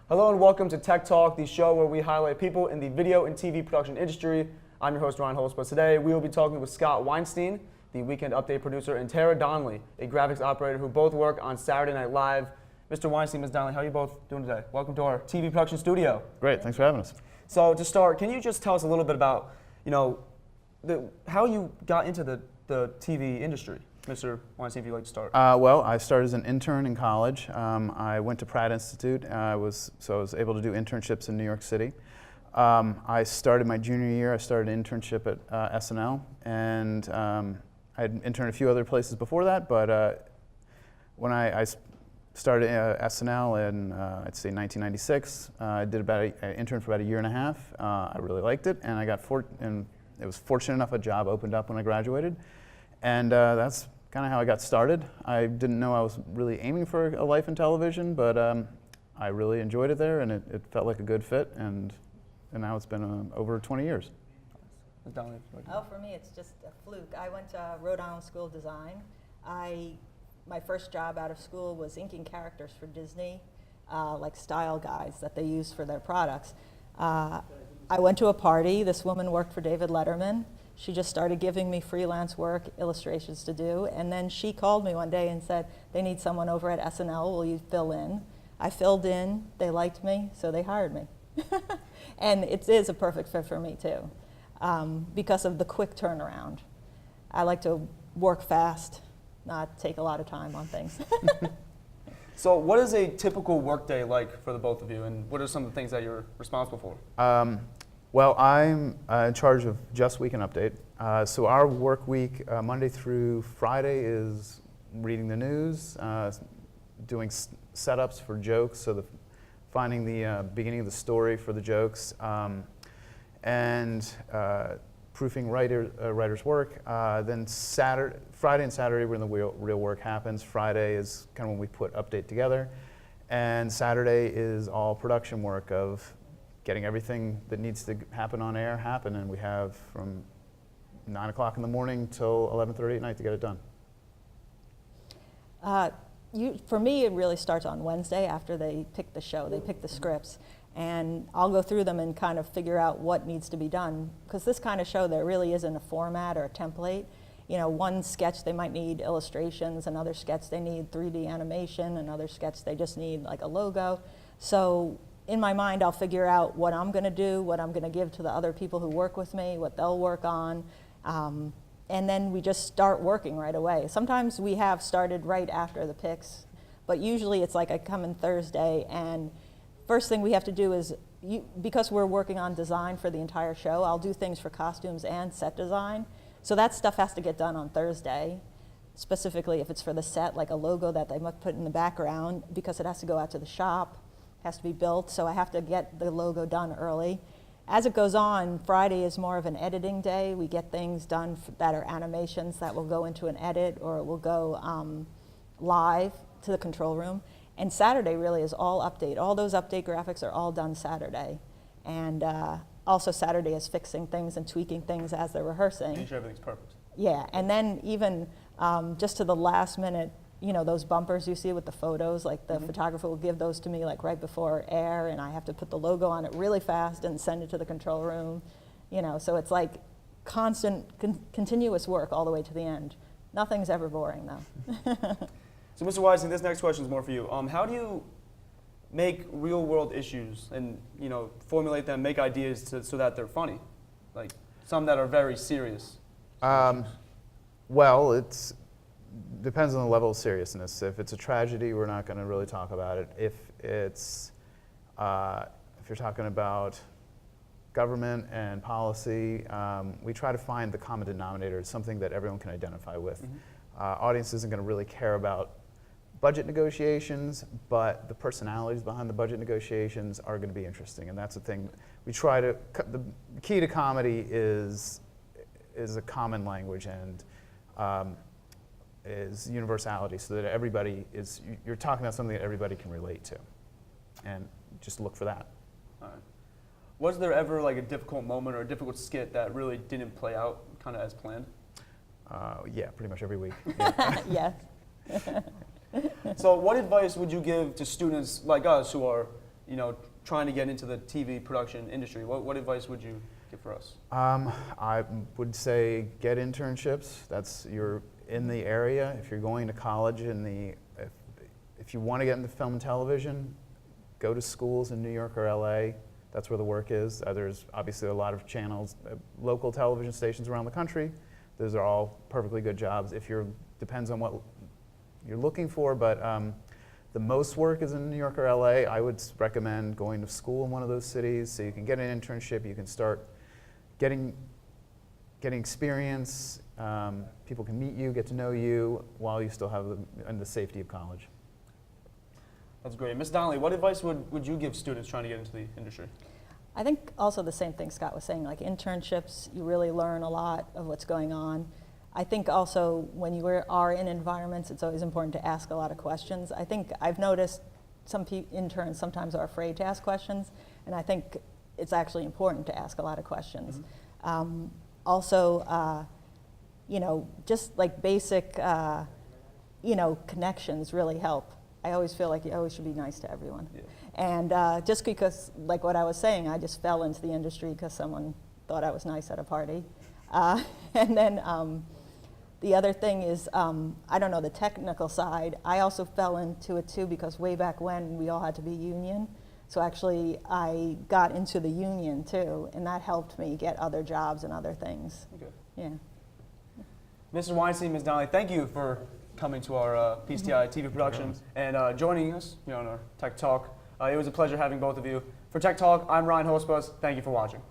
Hello and welcome to Tech Talk, the show where we highlight people in the video and TV production industry. I'm your host, Ryan Hulsebos. Today, we will be talking with Scott Weinstein, the Weekend Update producer, and Tara Donnelly, a graphics operator who both work on Saturday Night Live. Mr. Weinstein, Ms. Donnelly, how are you both doing today? Welcome to our TV production studio. Great, thanks for having us. So to start, can you just tell us a little bit about, how you got into the TV industry? Mr. Weinstein, if you'd like to start. Well, I started as an intern in college. I went to Pratt Institute. I was able to do internships in New York City. I started my junior year. I started an internship at SNL, and I had interned a few other places before that. But when I started SNL in I'd say 1996, I did I interned for about a year and a half. I really liked it, and I was fortunate enough a job opened up when I graduated, and that's kind of how I got started. I didn't know I was really aiming for a life in television, but I really enjoyed it there, and it felt like a good fit, and now it's been over 20 years. Oh, for me, it's just a fluke. I went to Rhode Island School of Design. My first job out of school was inking characters for Disney, like style guides that they use for their products. I went to a party. This woman worked for David Letterman. She just started giving me freelance work, illustrations to do, and then she called me one day and said, they need someone over at SNL, will you fill in? I filled in, they liked me, so they hired me. And it is a perfect fit for me too, because of the quick turnaround. I like to work fast, not take a lot of time on things. So what is a typical workday like for the both of you, and what are some of the things that you're responsible for? Well, I'm in charge of Just Weekend Update. So our work week, Monday through Friday, is reading the news, doing setups for jokes, so finding the beginning of the story for the jokes, and proofing writer's work. Then Friday and Saturday when the real work happens. Friday is kind of when we put Update together, and Saturday is all production work of getting everything that needs to happen on air happen, and we have from 9 o'clock in the morning till 11:30 at night to get it done. For me, it really starts on Wednesday after they pick the show. They pick the scripts, and I'll go through them and kind of figure out what needs to be done. Because this kind of show, there really isn't a format or a template. You know, one sketch they might need illustrations, another sketch they need 3D animation, another sketch they just need like a logo. So in my mind, I'll figure out what I'm going to do, what I'm going to give to the other people who work with me, what they'll work on, and then we just start working right away. Sometimes we have started right after the picks, but usually it's like I come in Thursday, and first thing we have to do is, because we're working on design for the entire show, I'll do things for costumes and set design. So that stuff has to get done on Thursday, specifically if it's for the set, like a logo that they must put in the background, because it has to go out to the shop, has to be built, so I have to get the logo done early. As it goes on, Friday is more of an editing day. We get things done that are animations that will go into an edit, or it will go live to the control room. And Saturday really is all Update. All those Update graphics are all done Saturday. And also Saturday is fixing things and tweaking things as they're rehearsing. Making sure everything's perfect. Yeah, and then even just to the last minute, you know, those bumpers you see with the photos, like the photographer will give those to me like right before air, and I have to put the logo on it really fast and send it to the control room. You know, so it's like constant, continuous work all the way to the end. Nothing's ever boring though. So Mr. Weinstein, this next question is more for you. How do you make real world issues and, formulate them, make ideas so that they're funny? Like some that are very serious. Well, it depends on the level of seriousness. If it's a tragedy, we're not going to really talk about it. If you're talking about government and policy, we try to find the common denominator, something that everyone can identify with. Audience isn't going to really care about budget negotiations, but the personalities behind the budget negotiations are going to be interesting, and that's the thing. We try to. The key to comedy is a common language and is universality, so that you're talking about something that everybody can relate to, and just look for that. All right. Was there ever like a difficult moment or a difficult skit that really didn't play out kind of as planned? Yeah, pretty much every week. Yes. So what advice would you give to students like us who are trying to get into the TV production industry, what advice would you give for us? I would say get internships. You're in the area. If you're going to college if you want to get into film and television, go to schools in New York or LA. That's where the work is. There's obviously a lot of channels, local television stations around the country. Those are all perfectly good jobs. Depends on what you're looking for, but the most work is in New York or LA. I would recommend going to school in one of those cities so you can get an internship, you can start getting experience, people can meet you, get to know you, while you still have the safety of college. That's great. Ms. Donnelly, what advice would you give students trying to get into the industry? I think also the same thing Scott was saying, like internships, you really learn a lot of what's going on. I think also when you are in environments, it's always important to ask a lot of questions. I think I've noticed some interns sometimes are afraid to ask questions, and I think it's actually important to ask a lot of questions. Mm-hmm. Also, just like basic, connections really help. I always feel like you always should be nice to everyone. Yeah. And just because, like what I was saying, I just fell into the industry because someone thought I was nice at a party. And then the other thing is, I don't know, the technical side, I also fell into it too because way back when we all had to be union. So actually I got into the union too, and that helped me get other jobs and other things. Okay. Yeah. Mr. Weinstein, Ms. Donnelly, thank you for coming to our PSTI TV production and joining us on our Tech Talk. It was a pleasure having both of you. For Tech Talk, I'm Ryan Hulsebos. Thank you for watching.